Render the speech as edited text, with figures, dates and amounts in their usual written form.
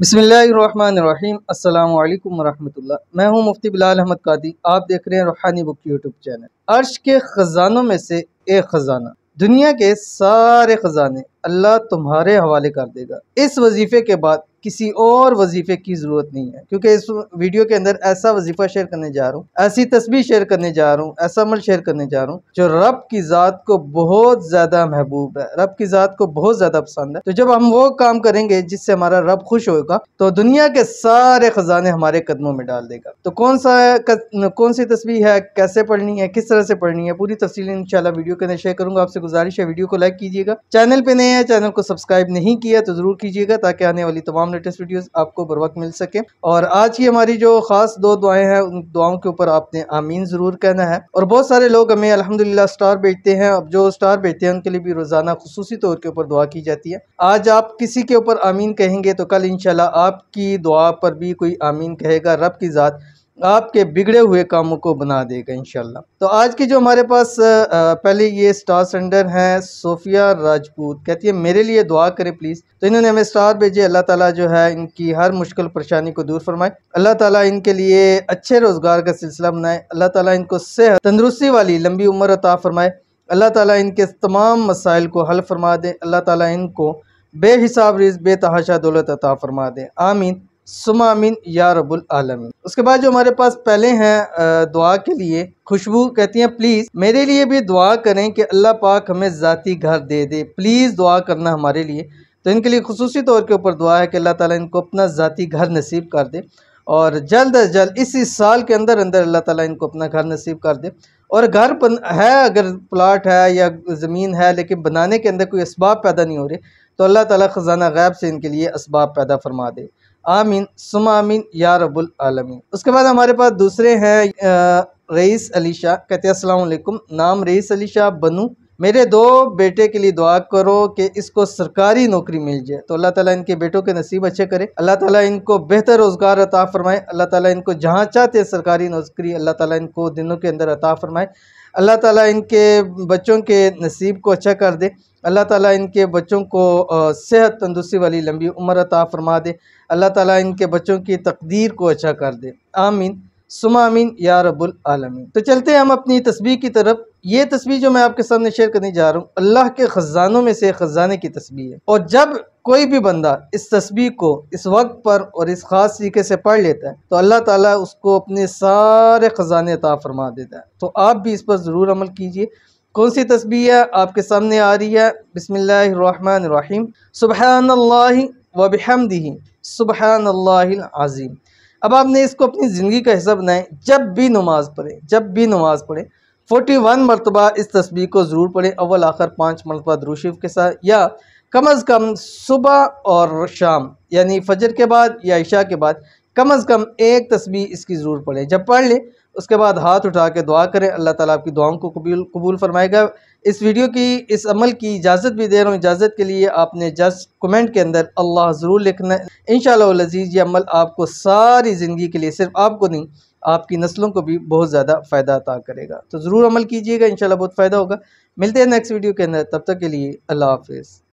बिस्मिल्लाहिर्रहमानिर्रहीम अस्सलामु अलैकुम वरहमतुल्लाह। मैं हूं मुफ्ती बिलाल अहमद कादी। आप देख रहे हैं रूहानी बुक यूट्यूब चैनल। अर्श के खजानों में से एक खजाना, दुनिया के सारे खजाने अल्लाह तुम्हारे हवाले कर देगा। इस वजीफे के बाद किसी और वजीफे की जरूरत नहीं है, क्योंकि इस वीडियो के अंदर ऐसा वजीफा शेयर करने जा रहा हूँ, ऐसी तस्बीह शेयर करने जा रहा हूँ, ऐसा अमल शेयर करने जा रहा हूँ जो रब की जात को बहुत ज्यादा महबूब है, रब की जात को बहुत ज्यादा पसंद है। तो जब हम वो काम करेंगे जिससे हमारा रब खुश होगा, तो दुनिया के सारे खजाने हमारे कदमों में डाल देगा। तो कौन सी तस्बीह है, कैसे पढ़नी है, किस तरह से पढ़नी है, पूरी तफसील इंशाल्लाह वीडियो के अंदर शेयर करूंगा। आपसे गुजारिश है वीडियो को लाइक कीजिएगा, चैनल पे नए हैं चैनल को सब्सक्राइब नहीं किया तो जरूर कीजिएगा, ताकि आने वाली तमाम लेटेस्ट वीडियोस आपको बर वक्त मिल सके। और आज की हमारी जो खास दो दुआएं हैं, उन दुआओं के ऊपर आपने आमीन जरूर कहना है। और बहुत सारे लोग हमें अल्हम्दुलिल्लाह स्टार भेजते हैं। अब जो स्टार भेजते हैं उनके लिए भी रोजाना खुसूसी तौर के ऊपर दुआ की जाती है। आज आप किसी के ऊपर आमीन कहेंगे तो कल इंशाल्लाह आपकी दुआ पर भी कोई आमीन कहेगा। रब की जात आपके बिगड़े हुए कामों को बना देगा इंशाल्लाह। तो आज की जो हमारे पास पहले ये स्टार सेंडर हैं सोफिया राजपूत, कहती है मेरे लिए दुआ करें प्लीज़। तो इन्होंने हमें स्टार भेजे। अल्लाह ताला जो है इनकी हर मुश्किल परेशानी को दूर फरमाए। अल्लाह ताला इनके लिए अच्छे रोज़गार का सिलसिला बनाए। अल्लाह ताला इनको सेहत तंदुरुस्ती वाली लंबी उम्र अता फरमाए। अल्लाह ताला इनके तमाम मसाइल को हल फरमा दे। अल्लाह ताला इनको बेहिसाब रिज़्क़ बेतहाशा दौलत अता फरमा दे। आमीन सुमा आमीन या रब्बुल आलमीन। उसके बाद जो हमारे पास पहले हैं दुआ के लिए खुशबू, कहती हैं प्लीज़ मेरे लिए भी दुआ करें कि अल्लाह पाक हमें ज़ाती घर दे दे। प्लीज़ दुआ करना हमारे लिए। तो इनके लिए खुसूसी तौर के ऊपर दुआ है कि अल्लाह ताला इनको अपना ज़ाती घर नसीब कर दे, और जल्द अज जल्द इसी साल के अंदर अंदर अल्लाह ताला इनको अपना घर नसीब कर दे। और घर है, अगर प्लाट है या ज़मीन है लेकिन बनाने के अंदर कोई असबाब पैदा नहीं हो रहे, तो अल्लाह ताला ख़जाना गैब से इनके लिए असबाब पैदा फरमा दे। आमीन सुमा आमीन या रब्बुल आलमीन। उसके बाद हमारे पास दूसरे हैं रईस अली शाह, कहते हैं अस्सलाम वालेकुम, नाम रईस अली शाह बनू, मेरे दो बेटे के लिए दुआ करो कि इसको सरकारी नौकरी मिल जाए। तो अल्लाह ताला इनके बेटों के नसीब अच्छे करे। अल्लाह ताला इनको बेहतर रोज़गार अता फरमाए। अल्लाह ताला इनको जहाँ चाहते हैं सरकारी नौकरी अल्लाह ताला इनको दिनों के अंदर अता फरमाए। अल्लाह ताला इनके बच्चों के नसीब को अच्छा कर दे। अल्लाह ताला इनके बच्चों को सेहत तंदुरुस्ती वाली लंबी उम्र अता फरमा दे। अल्लाह ताला इनके बच्चों की तकदीर को अच्छा कर दे। आमीन सुमा आमीन या रब्बुल आलमीन। तो चलते हैं हम अपनी तस्बीह की तरफ। ये तस्बीह जो मैं आपके सामने शेयर करने जा रहा हूँ, अल्लाह के ख़जानों में से ख़जाने की तस्बीह है। और जब कोई भी बंदा इस तस्बीह को इस वक्त पर और इस ख़ास तरीके से पढ़ लेता है, तो अल्लाह ताला उसको अपने सारे ख़जाने अता फरमा देता है। तो आप भी इस पर ज़रूर अमल कीजिए। कौन सी तस्बीह है आपके सामने आ रही है? बिस्मिल्लाहिर्रहमानिर्रहीम, सुब्हानल्लाहि व बिहम्दिही सुब्हानल्लाहिल अज़ीम। अब आपने इसको अपनी ज़िंदगी का हिस्सा बनाएं। जब भी नमाज पढ़ें 41 मरतबा इस तस्बीह को ज़रूर पढ़ें, अव्वल आखिर 5 मरतबा दुरूद शरीफ के साथ, या कम अज़ कम सुबह और शाम यानी फजर के बाद या इशा के बाद कम अज़ कम एक तस्बीह इसकी ज़रूर पढ़ें। जब पढ़ लें उसके बाद हाथ उठा के दुआ करें। अल्लाह ताला आपकी दुआओं को कबूल फरमाएगा। इस वीडियो की इस अमल की इजाज़त भी दे रहा हूँ। इजाज़त के लिए आपने जस्ट कमेंट के अंदर अल्लाह ज़रूर लिखना है। इंशाअल्लाह अज़ीज़ ये अमल आपको सारी ज़िंदगी के लिए, सिर्फ आपको नहीं आपकी नस्लों को भी बहुत ज़्यादा फ़ायदा अता करेगा। तो ज़रूर अमल कीजिएगा, इंशाअल्लाह बहुत फ़ायदा होगा। मिलते हैं नेक्स्ट वीडियो के अंदर, तब तक के लिए अल्लाह हाफ़िज़।